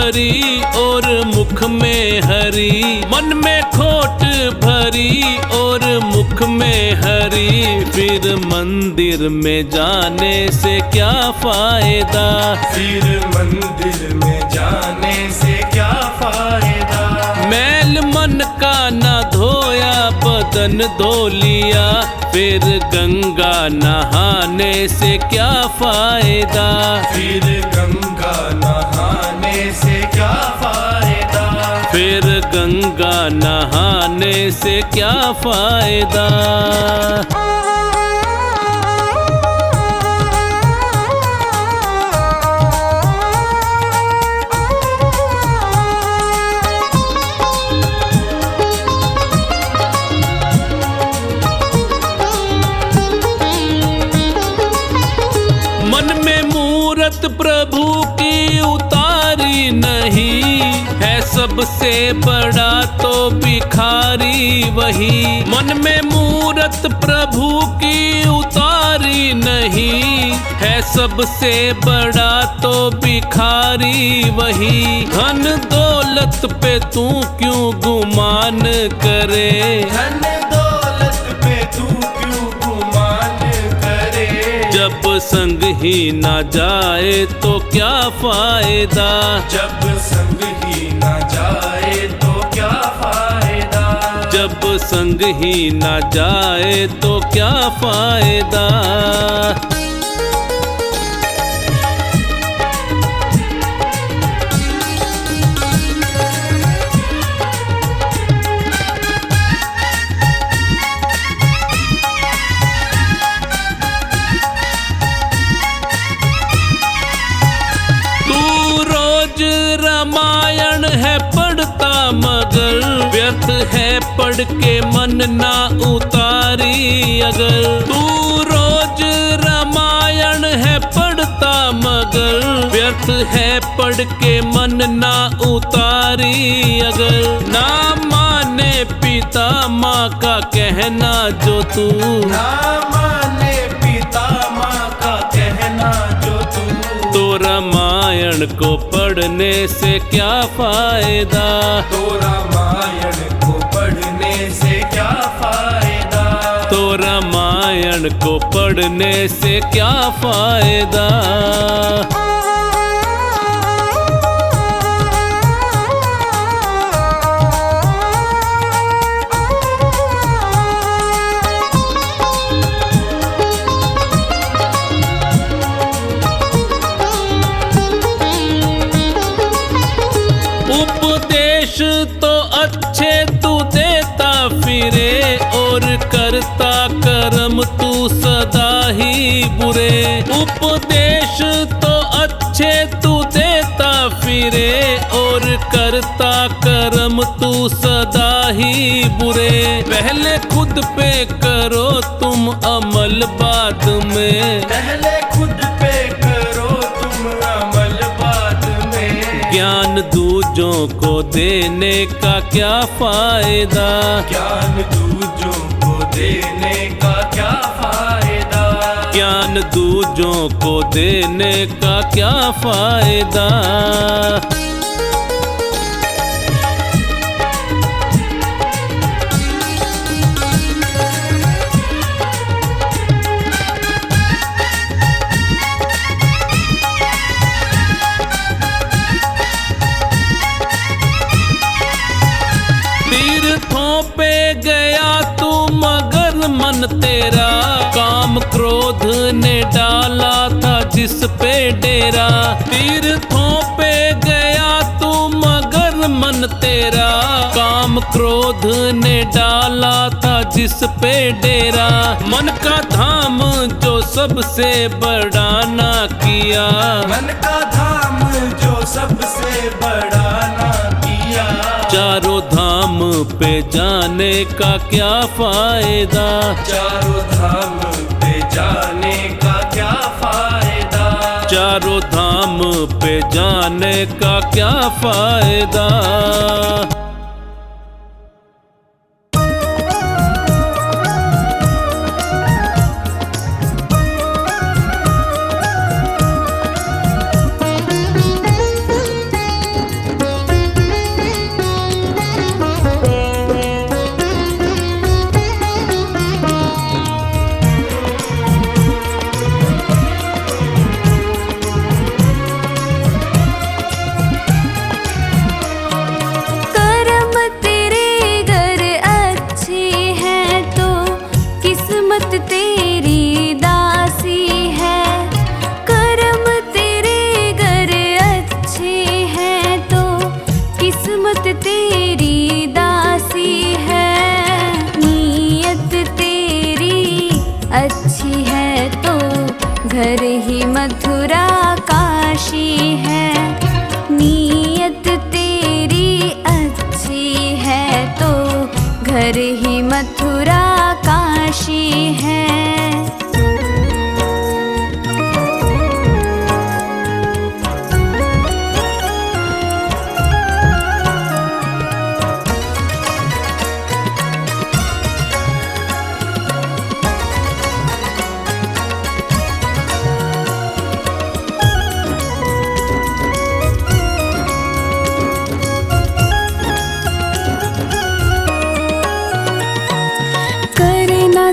भरी और मुख में हरी, मन में खोट भरी और मुख में हरी, फिर मंदिर में जाने से क्या फायदा, फिर मंदिर में जाने से क्या फायदा। मैल मन का ना धोया बदन धो लिया, फिर गंगा नहाने से क्या फायदा, फिर गंगा नहाने से क्या फायदा। फिर गंगा नहाने से क्या फायदा। मन में मूरत प्रभु की उतारी नहीं, है सबसे बड़ा तो भिखारी वही। मन में मूरत प्रभु की उतारी नहीं, है सबसे बड़ा तो भिखारी वही। धन दौलत पे तू क्यों गुमान करे, धन दौलत पे तू क्यों गुमान करे। जब संग ही ना जाए तो क्या फायदा, जब संग ही ना जाए तो क्या फायदा। जब संग ही ना जाए तो क्या फायदा। रामायण है पढ़ता मगर, व्यर्थ है पढ़ के मन ना उतारी अगर। तू रोज रामायण है पढ़ता मगर, व्यर्थ है पढ़ के मन ना उतारी अगर। ना माने पिता माँ का कहना जो तू, ना माने पिता माँ का कहना जो तू, तो रामायण को पढ़ने से क्या फायदा, तो रामायण को पढ़ने से क्या फायदा। तो रामायण को पढ़ने से क्या फायदा। उपदेश तो अच्छे तू देता फिरे, और करता कर्म तू सदा ही बुरे। उपदेश तो अच्छे तू देता फिरे, और करता कर्म तू सदा ही बुरे। पहले खुद पे करो तुम अमल बाद में, पहले खुद पे करो तुम अमल बाद में। ज्ञान दूजों को देने का क्या फायदा, ज्ञान दूजों को देने का क्या फायदा। ज्ञान दूजों को देने का क्या फायदा। तीर्थों पे गया तू मगर मन तेरा, काम क्रोध ने डाला था जिस पे डेरा। तीर्थों पे गया तू मगर मन तेरा, काम क्रोध ने डाला था जिस पे डेरा। मन का धाम जो सबसे बड़ा ना किया, मन का धाम जो सबसे बड़ा ना किया। चारों धाम पे जाने का क्या फायदा, चारों धाम पे जाने का क्या फायदा। चारों धाम पे जाने का क्या फायदा। तेरी दासी है, कर्म तेरे गर अच्छे हैं तो किस्मत तेरी दासी है। नीयत तेरी अच्छी है तो घर ही मथुरा काशी है। नीयत तेरी अच्छी है तो घर ही मथुरा काशी है।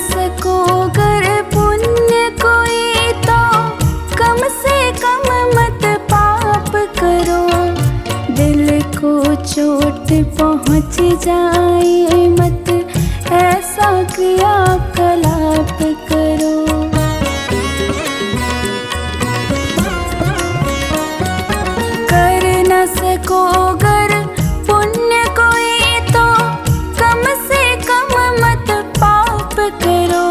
सको कर पुण्य कोई तो कम से कम मत पाप करो। दिल को चोट पहुँच जाए मत ऐसा क्रियाकलाप करो। कर न सको गर पुण्य कोई तो कम से कम मत पाप करो।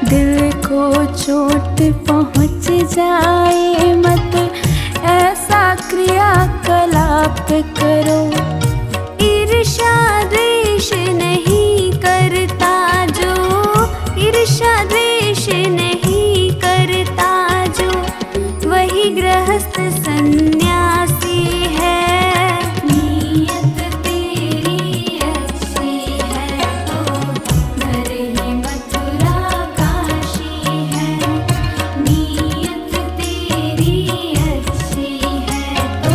दिल को चोट पहुँच जाए मत ऐसा क्रियाकलाप करो। ईर्ष्या द्वेष नहीं करता जो, ईर्ष्या द्वेष नहीं करता जो, वही गृहस्थ सन्यासी है। नीयत तेरी अच्छी है तो घर ही मथुरा काशी है। नीयत तेरी अच्छी है तो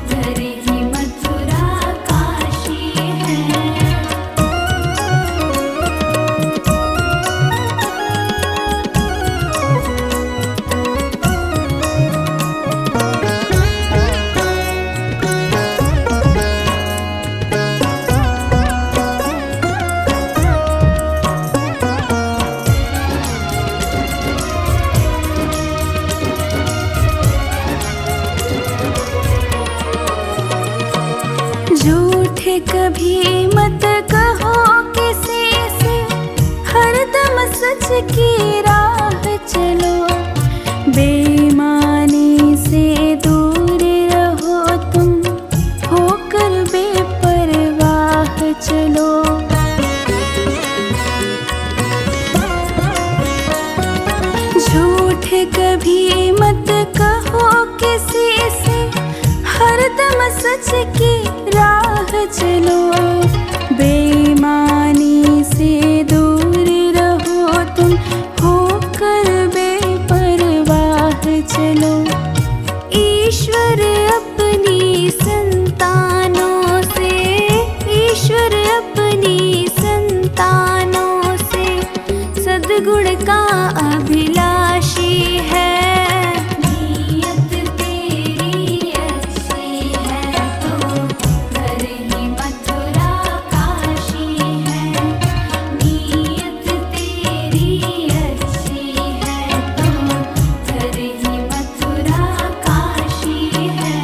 घर ही मथुरा काशी है। झूठ कभी मत कहो किसी से, हरदम सच की राह चलो। बेईमानी से दूर रहो तुम, होकर बेपरवाह चलो। झूठ कभी मत कहो किसी से, हरदम सच की राह चलो। बेईमानी से दूर रहो तुम, होकर बेपरवाह चलो। ईश्वर अपनी संतानों से, ईश्वर अपनी संतानों से सद्गुण का अभिलाषी है। नीयत तेरी अच्छी है तो घर ही मथुरा काशी है। नीयत तेरी अच्छी है तो घर ही मथुरा काशी है।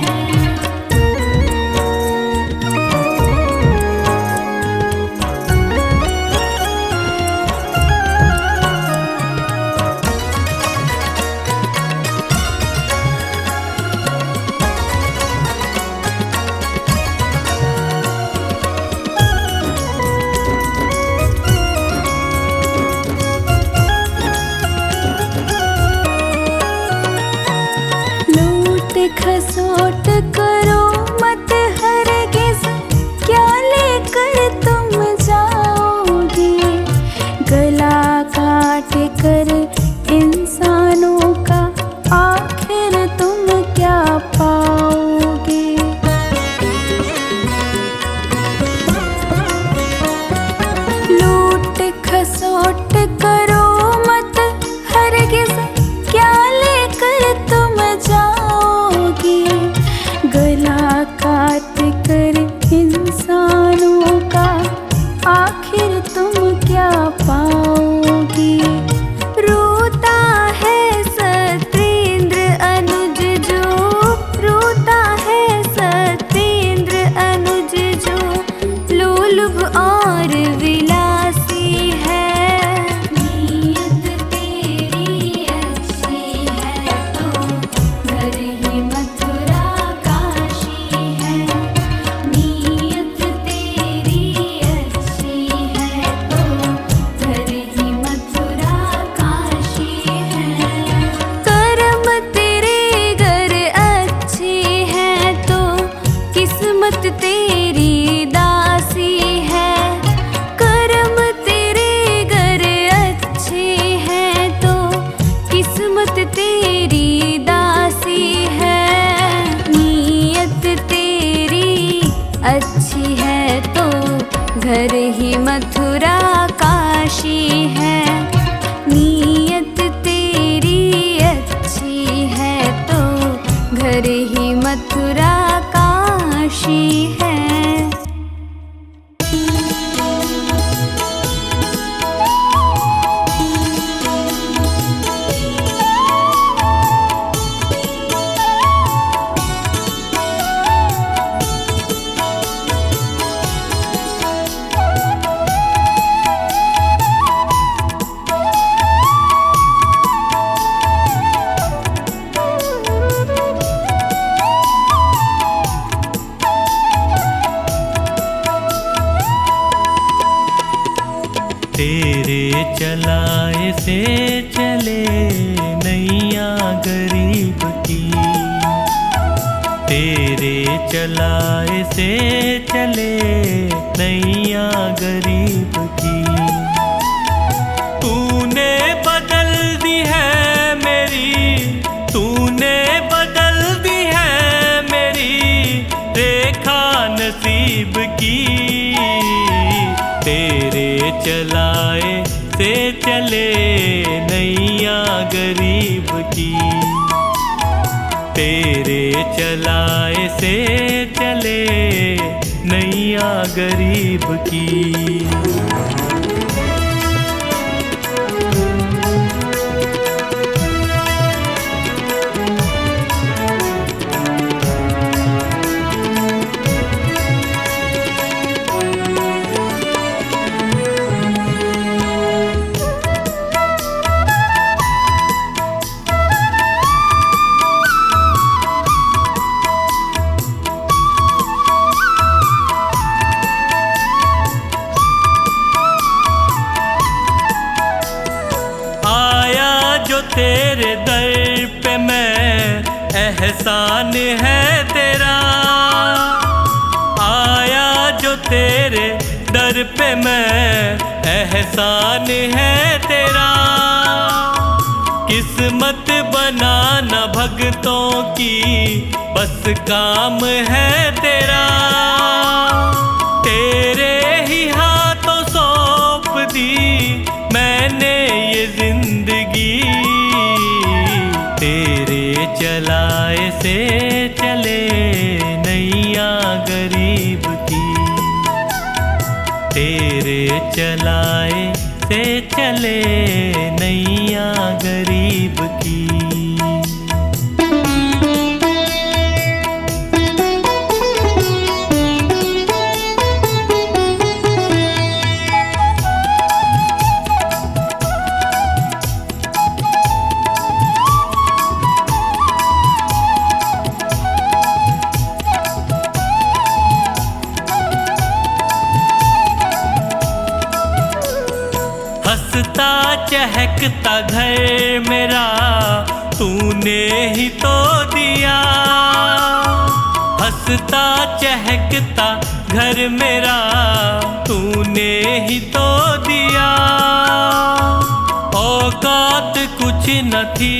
खसोट करो मत हरगिज़, क्या लेकर तुम जाओगे। गला काट कर इंसानों का आखिर तुम क्या पाओगे। लूट खसोट करो मत हरगिज़, क्या लेकर तुम जाओगे। गला काट कर इंसानों का आखिर तुम क्या पाओगे। की। रोता है सत्येंद्र अनुज जो, रोता है सत्येंद्र अनुज जो, लोलुभ और विलासी है। नीयत तेरी अच्छी है तो घर ही मथुरा काशी है। नीयत तेरी अच्छी है तो घर ही मथुरा काशी है। कर्म तेरे घर अच्छे हैं तो किस्मत तेरी दासी है। कर्म तेरे घर अच्छे हैं तो किस्मत तेरी दासी है। नीयत तेरी अच्छी है तो घर ही मथुरा काशी है। नीयत तेरी अच्छी है तो घर ही मथुरा काशी है। तेरे चलाए से चले नैया गरीब की। तेरे चलाए से चले नैया गरीब की। तूने बदल दी है मेरी, तूने बदल दी है मेरी रेखा नसीब की। तेरे चलाए से चले नैया गरीब की। तेरे चलाए से चले नैया गरीब की। तेरे दर पे मैं एहसान है तेरा। आया जो तेरे दर पे मैं एहसान है तेरा। किस्मत बनाना भगतों की बस काम है तेरा। तेरे ही हाथों सौंप दी मैंने ये जिंदगी। तेरे चलाए से चले नैया गरीब की। तेरे चलाए से चले नैया गरीब की। हंसता चहकता घर मेरा तूने ही तो दिया। हंसता चहकता घर मेरा तूने ही तो दिया। औकात कुछ न थी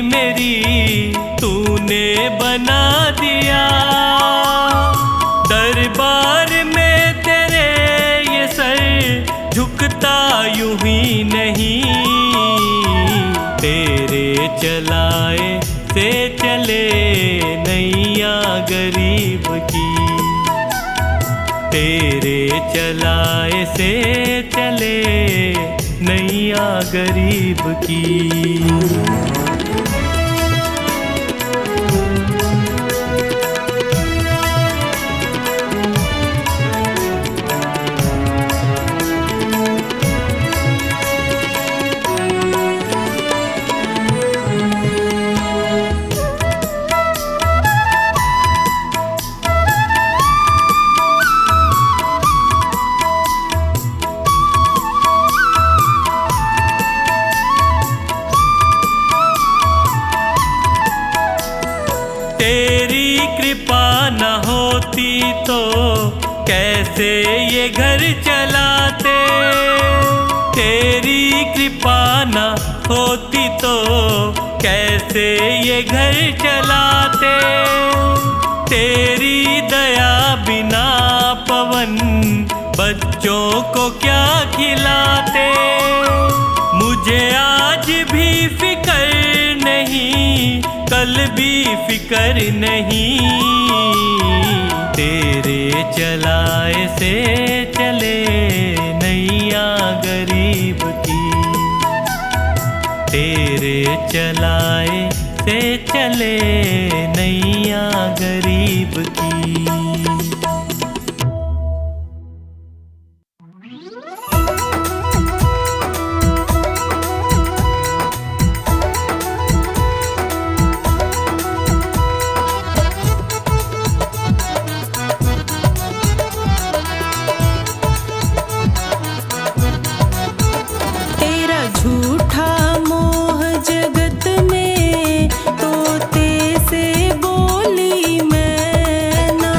मेरी तूने बना दिया। दरबार में तेरे ये सर झुकता यूं ही नहीं। तेरे चलाए से चले नैया गरीब की। तेरे चलाए से चले नैया नैया गरीब की। तेरी कृपा न होती तो कैसे ये घर चलाते। तेरी कृपा न होती तो कैसे ये घर चलाते। तेरी दया बिना पवन बच्चों को क्या खिलाते। मुझे आज भी फिकर नहीं, कल भी फिकर नहीं। तेरे चलाए से चले नैया गरीब की। तेरे चलाए से चले नैया गरीब की। झूठा मोह जगत में तोते से बोली मैं ना।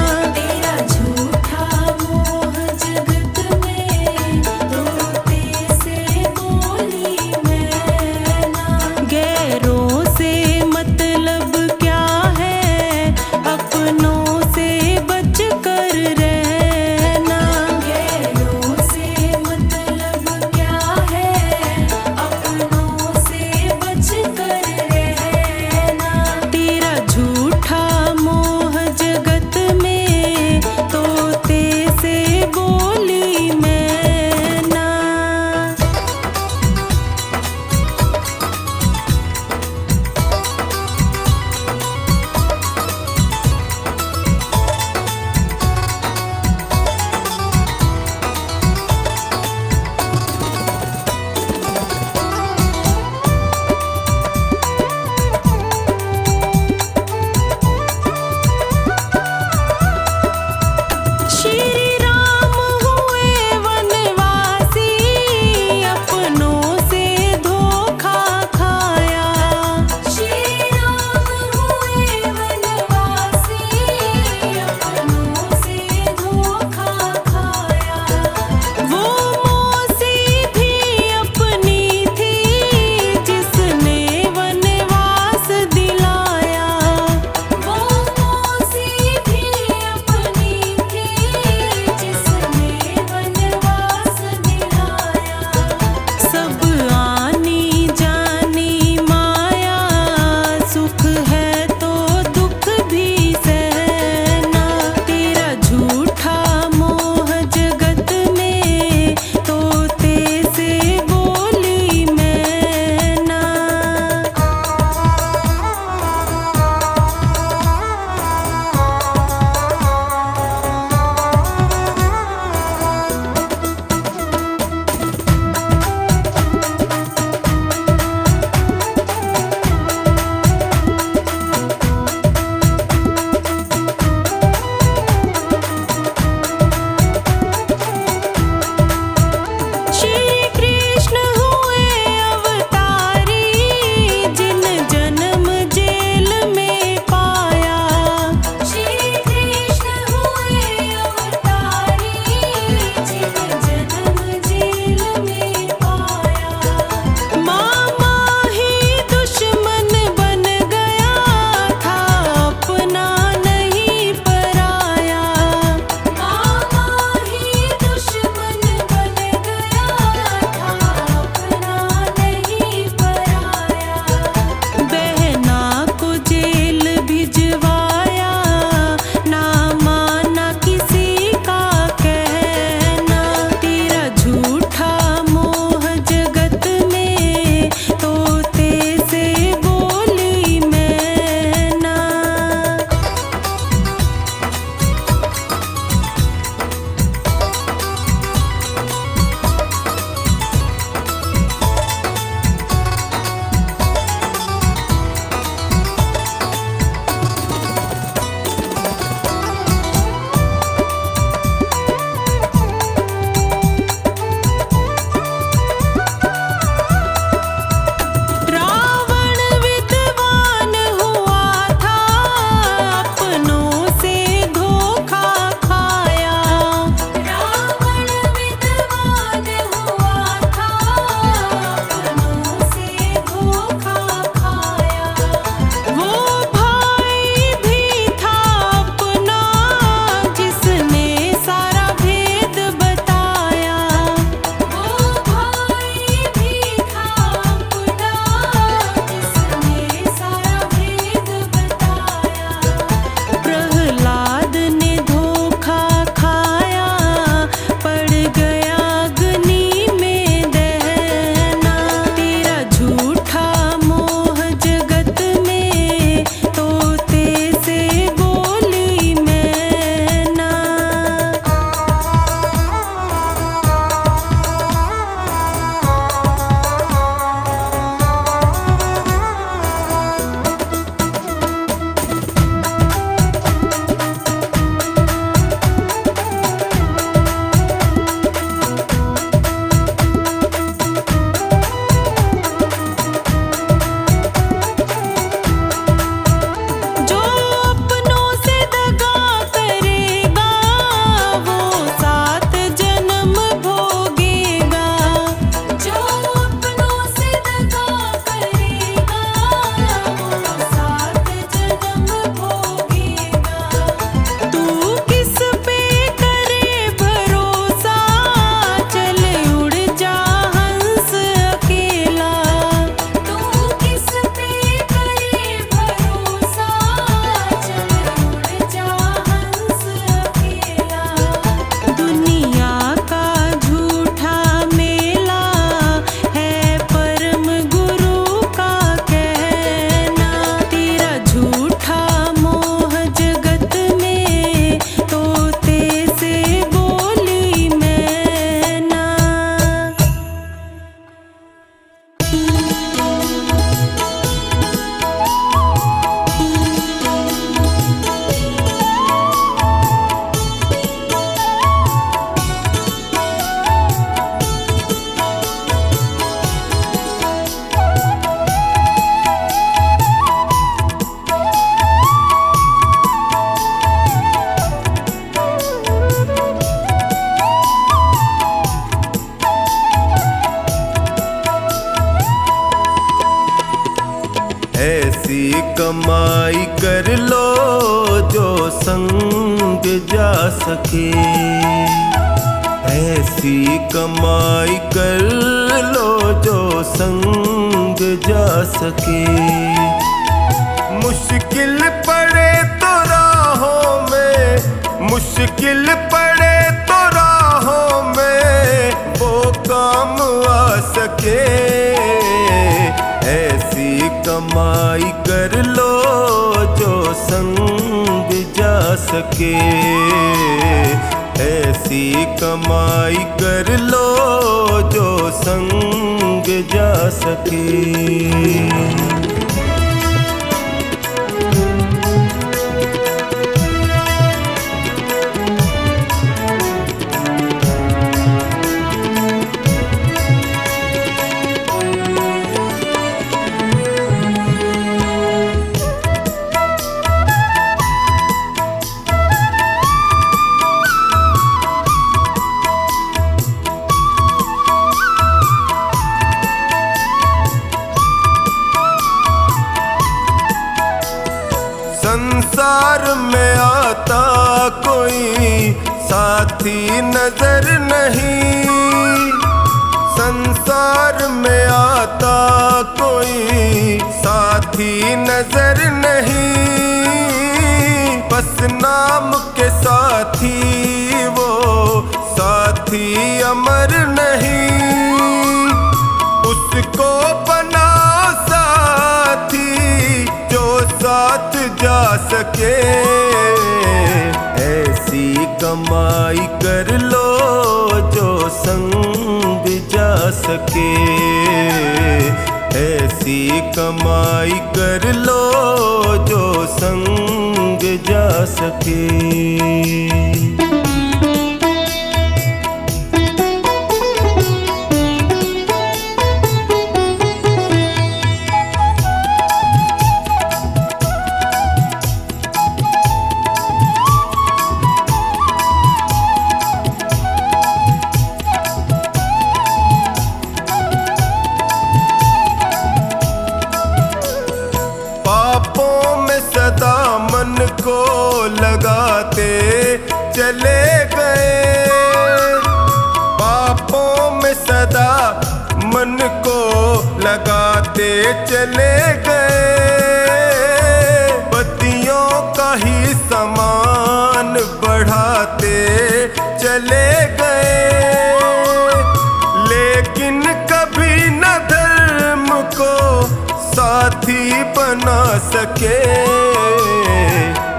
ऐसी कमाई कर लो जो संग जा सके, ऐसी कमाई कर लो जो संग जा सके। मुश्किल पड़े तो राहों में, मुश्किल पड़े तो राहों में वो काम आ सके, ऐसी कमाई कर लो जो संग जा सके, ऐसी कमाई कर लो जो संग जा सके। संसार में आता कोई साथी नजर नहीं, संसार में आता कोई साथी नजर नहीं, बस नाम के साथी वो साथी अमर नहीं, उसको बनाओ साथी जो साथ जा सके, ऐसी कमाई कर लो जो संग जा सके, ऐसी कमाई कर लो जो संग जा सके। पापों में सदा मन को लगाते चले गए, पापों में सदा मन को लगाते चले गए, बत्तियों का ही समान बढ़ाते चले गए, लेकिन कभी न धर्म को साथी बना सके,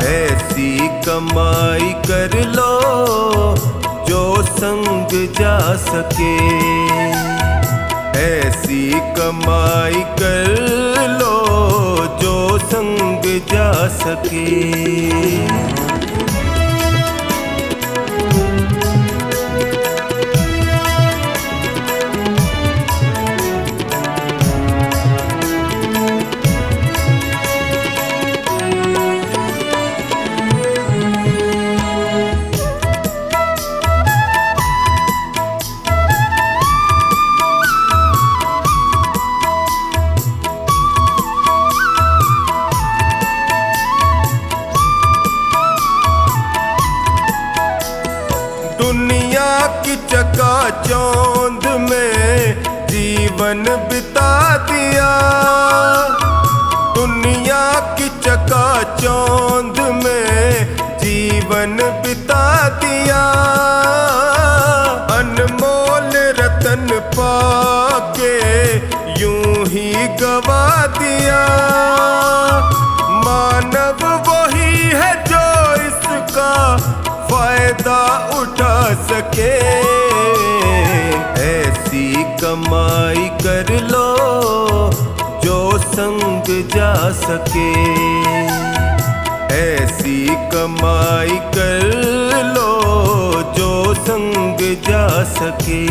ऐसी कमाई कर लो जो संग जा सके, ऐसी कमाई कर लो जो संग जा सके। दुनिया की चकाचौंध में जीवन बिता दिया, दुनिया की चकाचौंध में जीवन बिता दिया, अनमोल रतन पाके यूं ही गवा दिया, मानव वही है जो इसका फायदा उठा सके, ऐसी कमाई कर लो जो संग जा सके, ऐसी कमाई कर लो जो संग जा सके।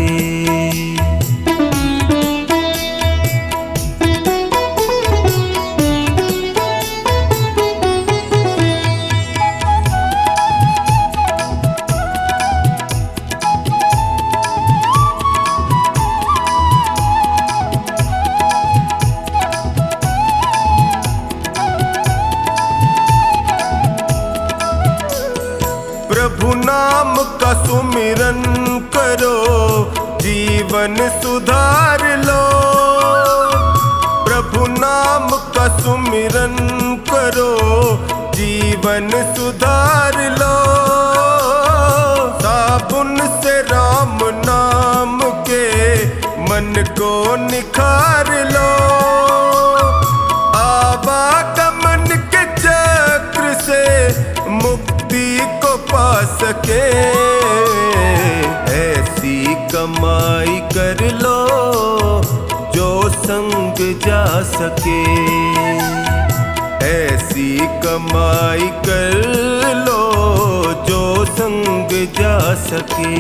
का सुमिरन करो, जीवन सुधार लो। प्रभु नाम का सुमिरन करो, जीवन सुधार लो। साबुन से राम नाम के मन को निखार लो। आवागमन के चक्र से मुक्ति को पा सके, ऐसी कमाई कर लो जो संग जा सके। ऐसी कमाई कर लो जो संग जा सके।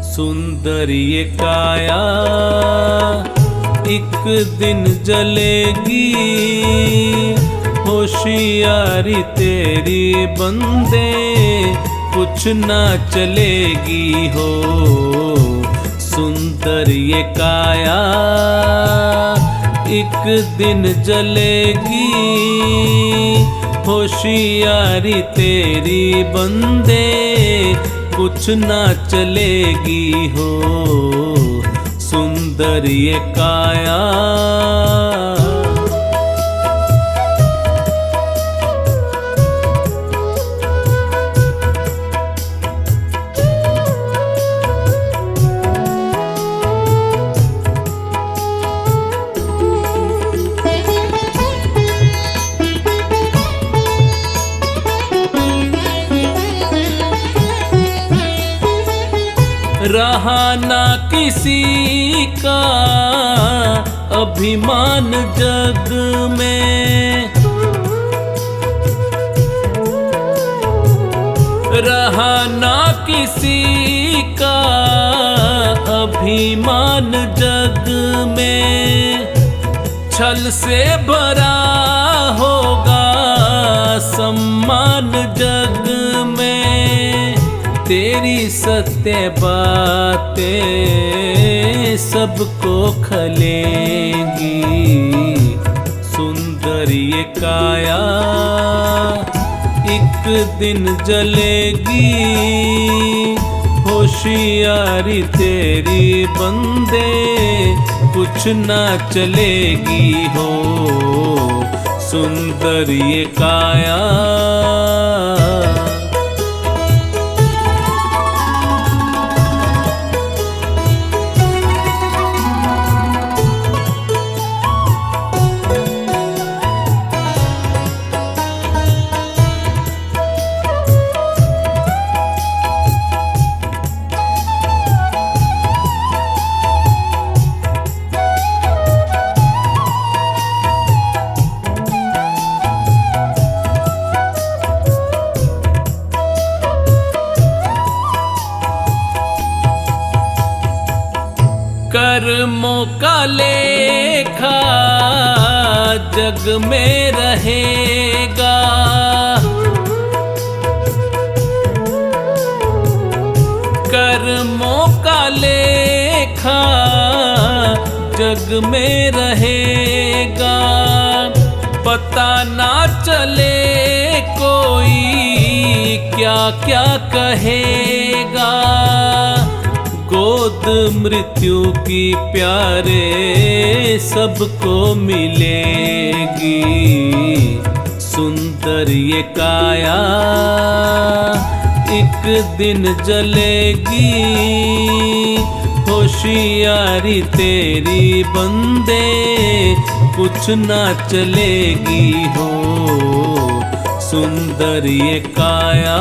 सुंदर ये काया एक दिन जलेगी, होशियारी तेरी बंदे कुछ ना चलेगी हो। सुंदर ये काया एक दिन जलेगी, होशियारी तेरी बंदे कुछ ना चलेगी हो। सुंदर ये काया रहा ना किसी का अभिमान जग में, रहा ना किसी का अभिमान जग में। छल से भरा होगा सम्मान जग में। तेरी सत्य बातें सबको खलेंगी। सुंदर ये काया एक दिन जलेगी, होशियारी तेरी बंदे कुछ ना चलेगी हो। सुंदर ये काया कर्मों का लेखा जग में रहेगा। कर्मों का लेखा जग में रहेगा। पता ना चले कोई क्या क्या कहेगा। गोद मृत्यु की प्यारे सबको मिलेगी। सुंदर ये काया एक दिन जलेगी। होशियारी तेरी बंदे कुछ ना चलेगी हो। सुंदर ये काया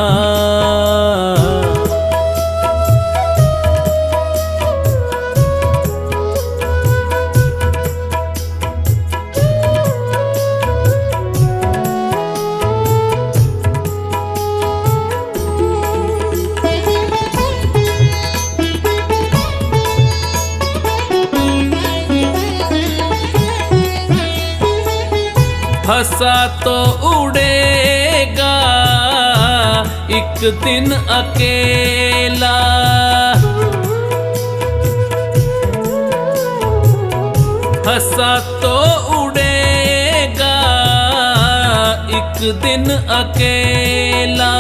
हंसा तो उड़ेगा एक दिन अकेला। हंसा तो उड़ेगा एक दिन अकेला।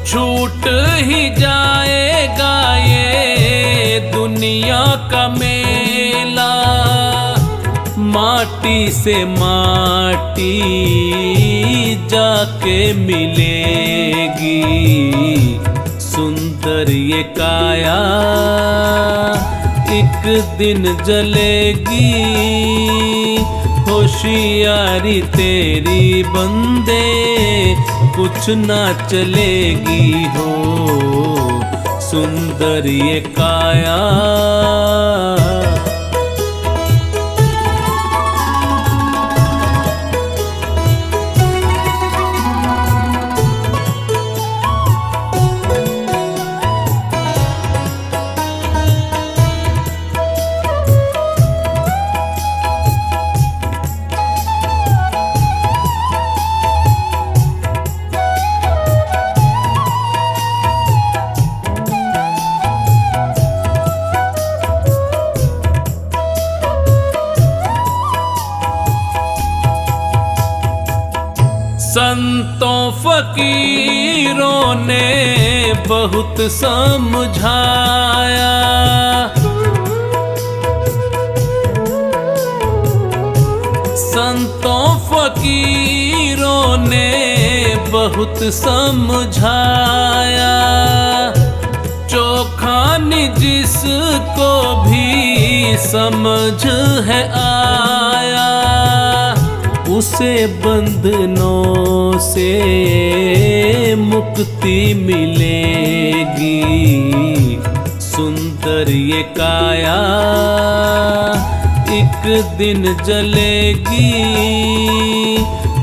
छूट ही जाएगा ये दुनिया का मेला। माटी से माटी जाके मिलेगी, सुंदर ये काया एक दिन जलेगी। होशियारी तेरी बंदे कुछ ना चलेगी हो, सुंदर ये काया। संतों फकीरों ने बहुत समझाया। संतों फकीरों ने बहुत समझाया। चोखान जिसको भी समझ है आया, उसे बंधनों से मुक्ति मिलेगी। सुंदर ये काया एक दिन जलेगी।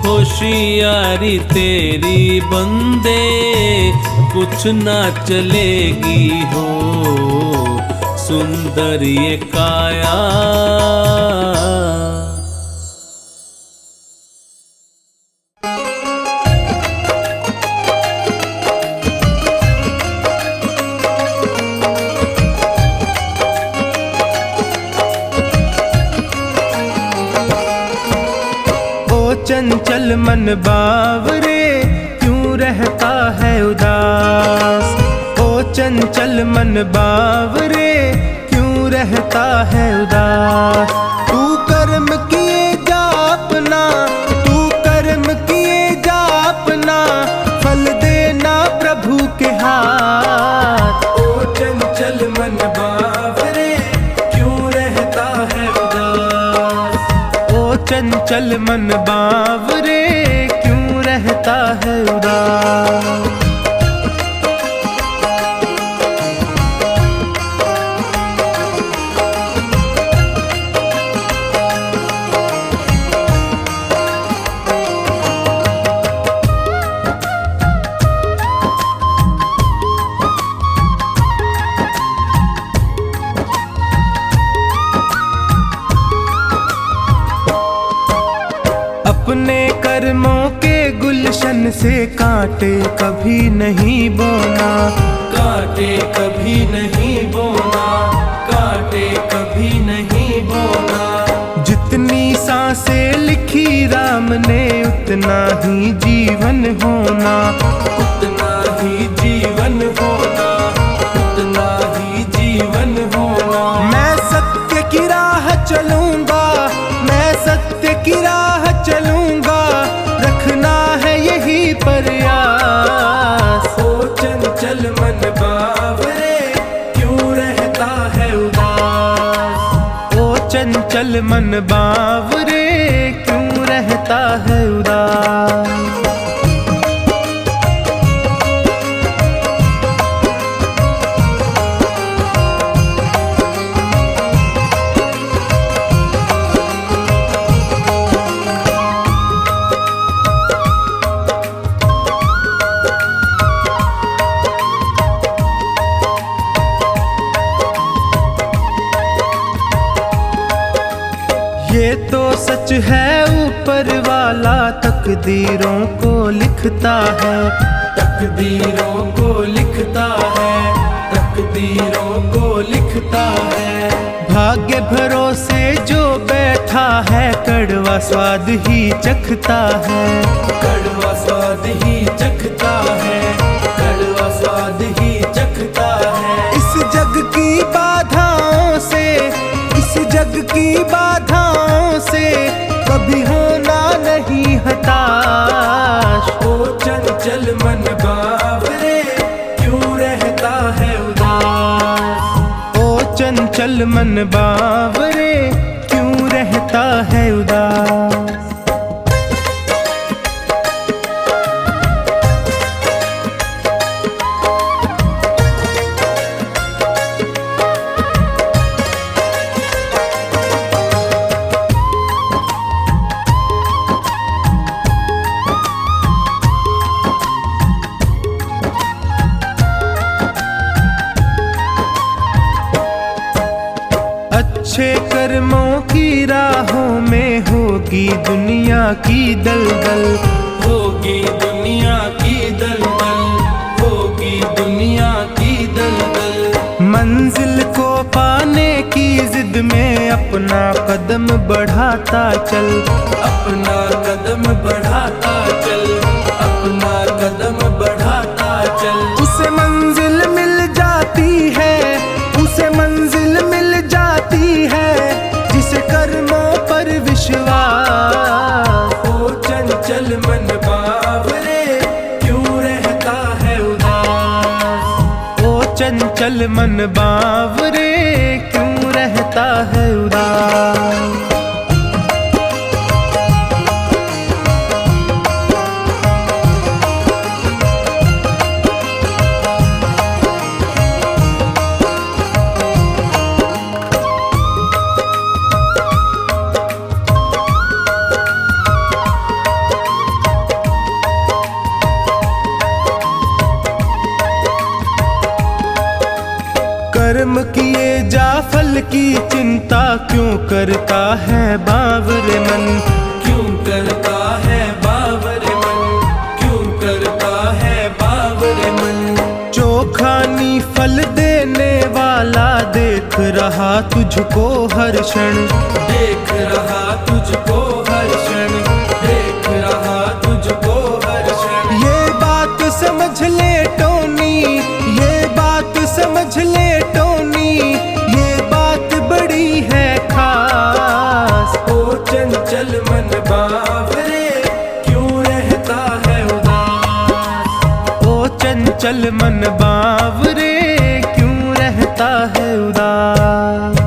होशियारी तेरी बंदे कुछ ना चलेगी हो, सुंदर ये काया। चंचल मन बावरे क्यों रहता है उदास। ओ चंचल मन बावरे क्यों रहता है उदास। तू कर्म किए जा अपना, तू कर्म किए जा अपना, फल देना प्रभु के हाथ। ओ चंचल मन बावरे क्यों रहता है उदास। ओ चंचल मन बावरे क्यों रहता है उदास। अपने कर्मों के गुलशन से कांटे कभी नहीं बोना। कांटे कभी नहीं बोना, कांटे कभी नहीं बोना। जितनी सांसें लिखी राम ने उतना ही जीवन होना। उतना ही जीवन होना, उतना ही जीवन होना। मैं सत्य की राह चलूंगा, मैं सत्य की राह चलूंगा, रखना है यही प्रयास। ओ चंचल मन बावरे क्यों रहता है उदास। ओ चंचल मन बावरे क्यों रहता है उदास। ये तो सच है ऊपर ऊपर वाला तकदीरों को लिखता है, तकदीरों को लिखता है, तकदीरों को लिखता है। भाग्य भरोसे जो बैठा है कड़वा स्वाद ही चखता है, कड़वा स्वाद ही चखता है, कड़वा स्वाद ही चखता है। इस जग की बाधाओं से, इस जग की बाधाओं से कभी होना नहीं हताश। ओ चंचल मन बावरे क्यों रहता है उदास, ओ चंचल मन बावरे क्यों रहता है उदास। अच्छे कर्मों की राहों में होगी दुनिया की दलदल, होगी दुनिया की दलदल, होगी दुनिया की दलदल। मंजिल को पाने की जिद में अपना कदम बढ़ाता चल, अपना कदम बढ़ाता चल, अपना कदम बढ़ाता चल। उसे मंजिल मिल जाती है, उसे मंजिल मिल जाती है जिसे कर्मों पर विश्वास। ओ चंचल मन बावरे क्यों रहता है उदास, ओ चंचल मन बावरे क्यों रहता है उदास। कर्म किए जा फल की चिंता क्यों करता है बावरे मन, क्यों करता है बावरे मन, क्यों करता है बावरे मन। चोखानी फल देने वाला देख रहा तुझको हर क्षण, देख रहा तुझको हर क्षण, देख रहा तुझको हर क्षण। ये बात समझ ले टोनी, ये बात समझ ले टोनी, ये बात बड़ी है खास। ओ चंचल मन बावरे क्यों रहता है उदास, ओ चंचल मन बावरे क्यों रहता है उदास।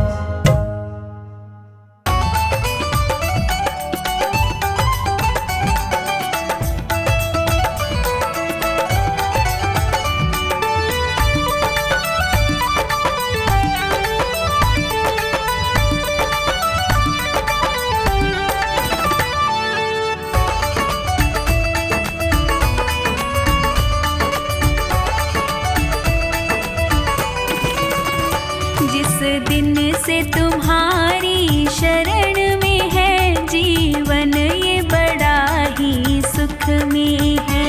जिस दिन से तुम्हारी शरण में है जीवन ये बड़ा ही सुख में है।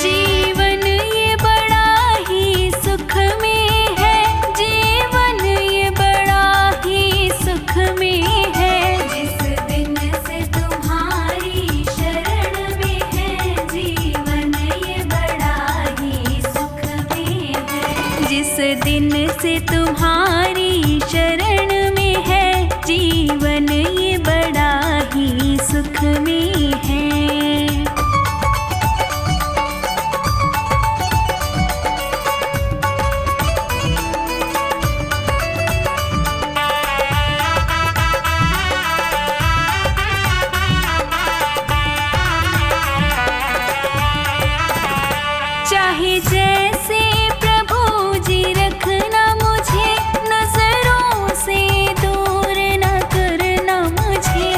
जीवन ये बड़ा ही सुख में है, जीवन ये बड़ा ही सुख में है। जिस दिन से तुम्हारी शरण में है जीवन ये बड़ा ही सुख में है। जिस दिन से तुम्हारी शरण में है जीवन ये बड़ा ही सुख में है। चाहे जैसे प्रभु जी रखना मुझे, नजरों से दूर न करना मुझे।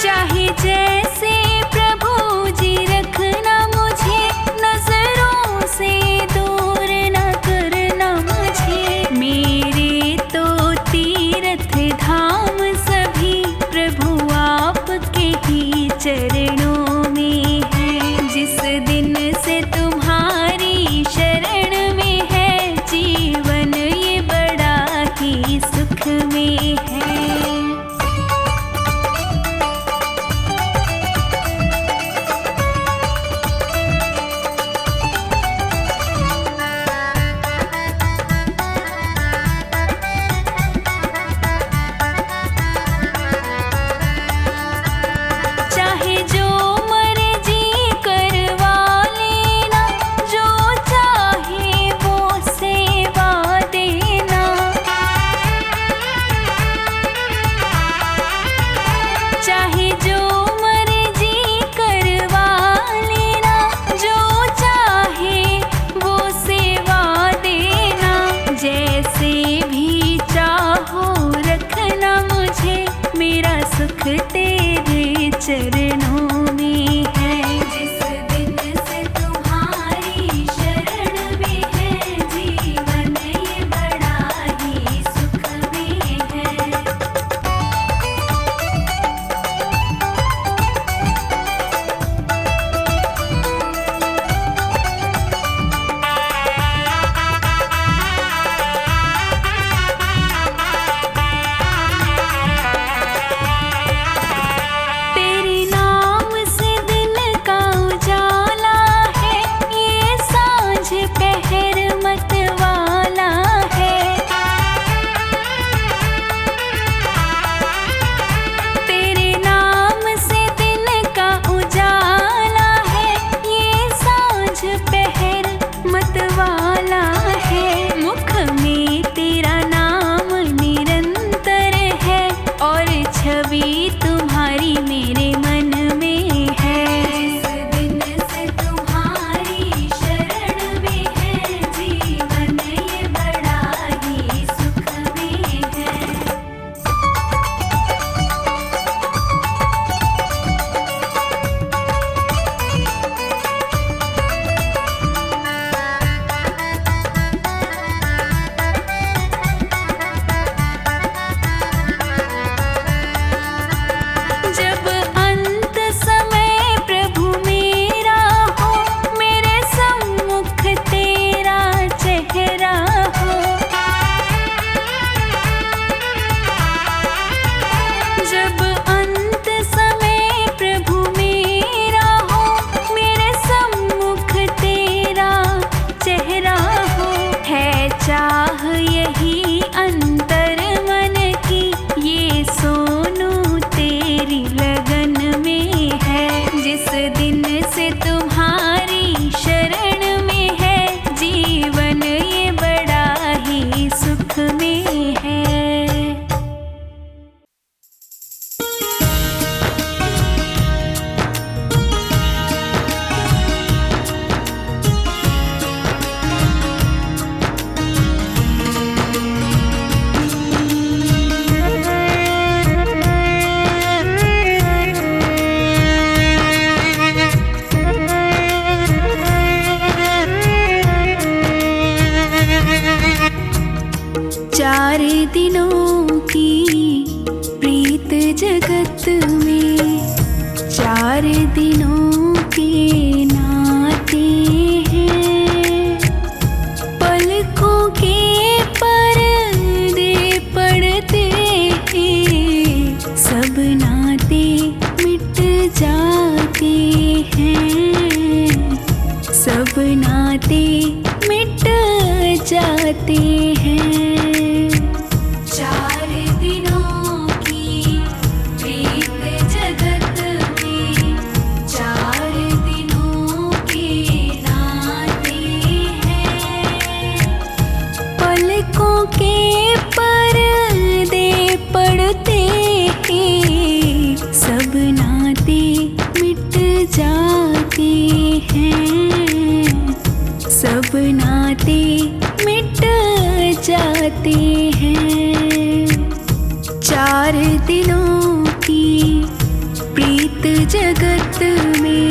चाहे जैसे प्रभु जी रखना मुझे, नजरों से दूर न करना चरणों में है। जिस दिन से तुम्हारी शरण में है, जीवन ये बड़ा ही सुख में है। चाहे जो मर्जी करवा लेना, जो चाहे वो सेवा देना। चाहे जो मर्जी करवा लेना, जो चाहे वो सेवा देना। जैसे भी चाहो रखना मुझे, मेरा सुख तेरे चरणों में है। जिस दिन से तुम्हारी शरण में है, जीवन ये बड़ा ही सुख में है। तेरे नाम से दिन का उजाला है, ये सांझ पहर मतवाला है। तेरे नाम से दिन का उजाला है, ये सांझ पहर मतवाला है। मुख में तेरा नाम निरंतर है, और छवि तुम्हारी मेरे मन में है। जिस दिन से तुम्हारी शरण में है, जीवन ये बड़ा ही सुख में है। जब अंत समय प्रभु मेरा हो, मेरे सम्मुख तेरा चेहरा हो। जब अंत समय प्रभु मेरा हो, मेरे सम्मुख तेरा चेहरा हो। है चाह यही अंतर मन की, ये सोनू तेरी लगन में है। जिस दिन से तुम्हारी शरण में है, जीवन ये बड़ा ही सुख में है। चार दिनों की प्रीत जगत में, चार दिनों के नाते हैं। पलकों के पर्दे पड़ते हैं, सब नाते मिट जाते हैं। सब नाते मिट जाते हैं। चार दिनों की प्रीत जगत में, चार दिनों के नाते हैं। पलकों के पर्दे पड़ते हैं, सब नाते मिट जाते हैं। सब नाते मिट जाते हैं। चार दिनों की प्रीत जगत में।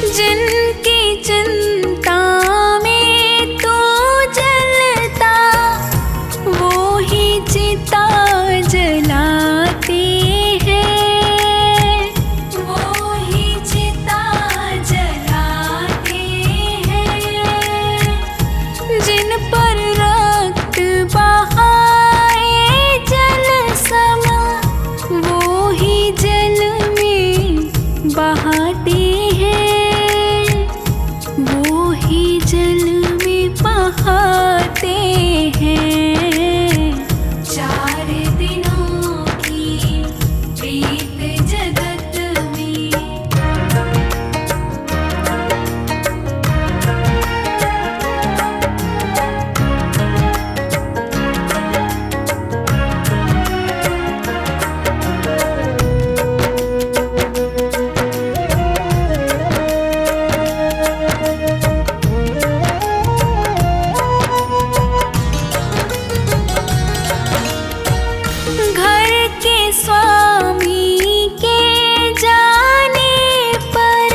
जिनकी चिंता में तू जलता वो ही चिता जलाते हैं, वो ही चिता जलाते हैं। जिन पर रक्त बहाए जल सम वो ही जल में बहाते हैं, वो ही जल में बहाते हैं। 4 दिनों की प्रीत जगत में। घर के स्वामी के जाने पर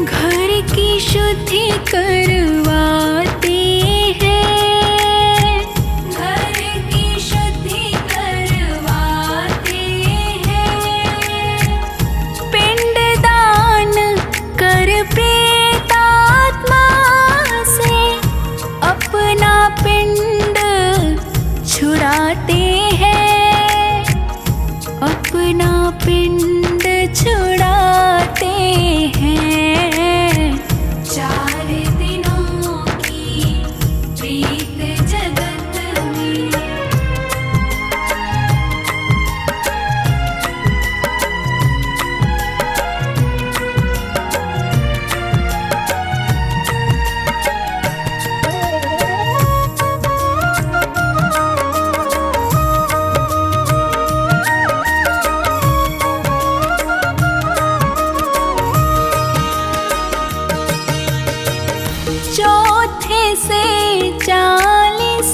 घर की शुद्धि करवाते हैं, घर की शुद्धि करवाते हैं। पिंडदान कर प्रेतात्मा से अपना पिंड छुड़ाते हैं, अपना पिंड छुड़ाते हैं। 4 दिनों की प्रीत जगत में। चौथे से 40वें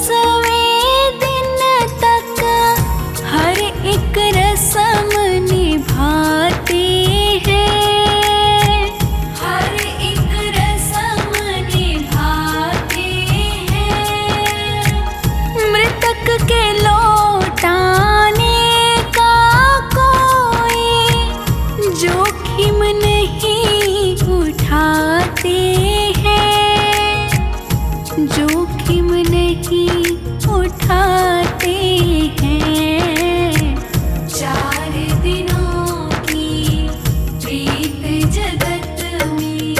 दिन तक हर एक रस्म निभाते हैं, हर एक रस्म निभाते हैं। मृतक के लौटाने का कोई जोखिम नहीं उठाते हैं, जोखिम नहीं उठाते हैं। 4 दिनों की प्रीत जगत में।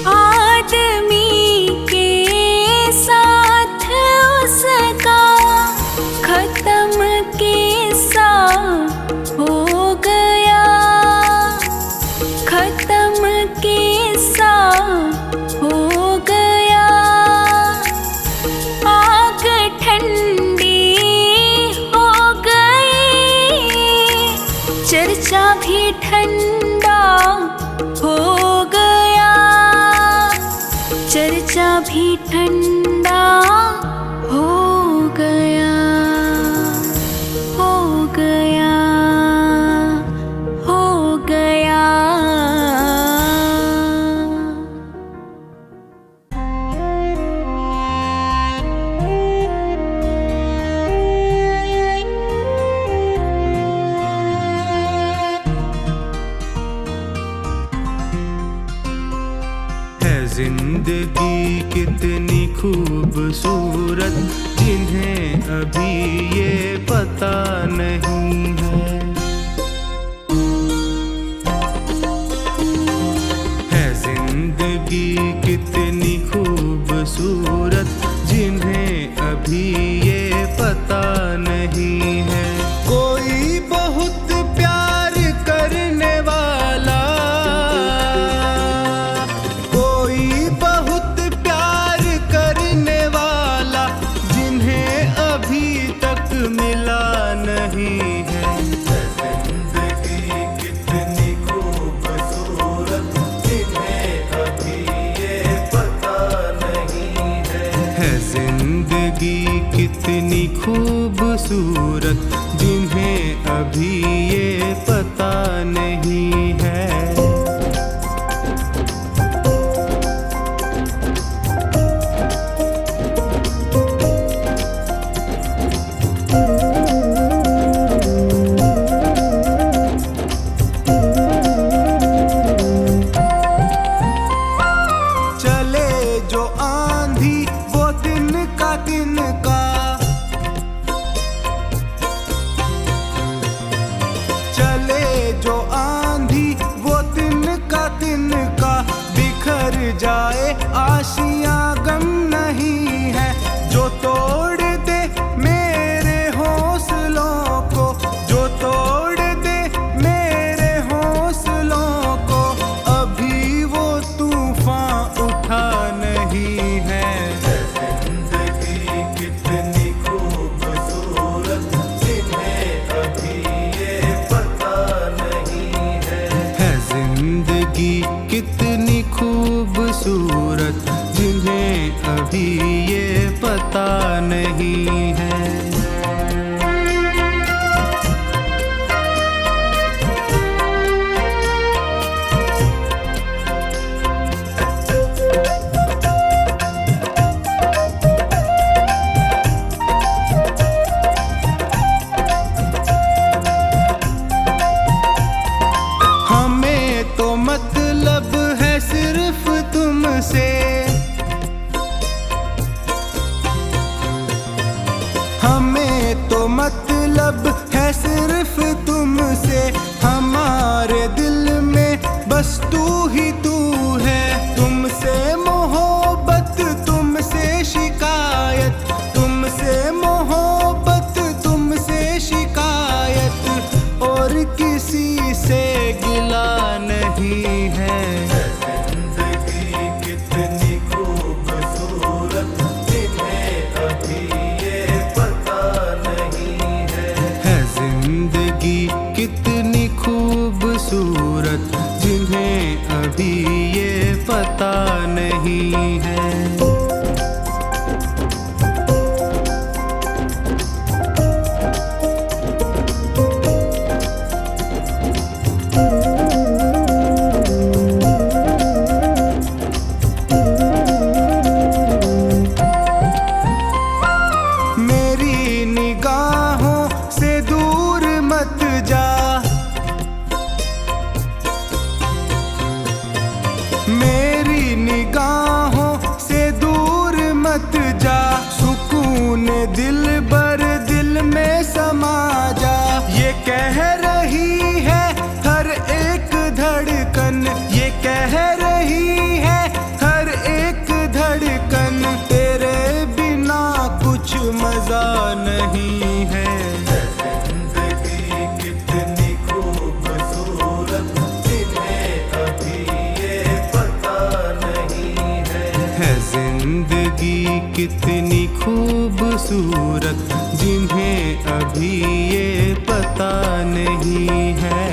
आदमी के साथ उसका खत्म किस्सा हो गया, खत्म किस्सा हो गया। आग ठंडी हो गई, चर्चा भी ठंडा हो गया, चर्चा भी ठंडा हो गया, हो गया, हो गया। है जिंदगी कितनी खूबसूरत जिन्हें अभी ये पता नहीं है जिंदगी कितनी खूबसूरत जिन्हें अभी ये पता नहीं है। कोई बहुत प्यार करने वाला, कोई बहुत प्यार करने वाला कितनी खूबसूरत जिन्हें अभी ये पता नहीं है। जाए आशियां गम नहीं है, जो तोड़ दे मेरे हौसलों को, जो तोड़ दे मेरे हौसलों को, अभी वो तूफान उठा नहीं है। जिंदगी कितनी खूबसूरत जिन्हें अभी ये पता नहीं है। जिंदगी कितनी खूबसूरत जिन्हें अभी ये पता नहीं है। हमें तो मतलब है सिर्फ तुमसे, हमें तो मतलब है सिर्फ तुमसे, हमारे दिल में बस तू ही तू है। तुमसे मोहब्बत, तुमसे शिकायत, तुमसे मोहब्बत, तुमसे शिकायत, और किसी से गिला नहीं है। जिंदगी कितनी खूबसूरत जिन्हें अभी ये पता नहीं है। जिंदगी कितनी खूबसूरत जिन्हें अभी ये पता नहीं है। मेरी निगाहों से दूर मत जा, सुकून दिल बर दिल में समा जा। ये कह रही है हर एक धड़कन, ये कह रही है हर एक धड़कन, तेरे बिना कुछ मजा नहीं है। जिंदगी कितनी खूबसूरत जिन्हें अभी ये पता नहीं है।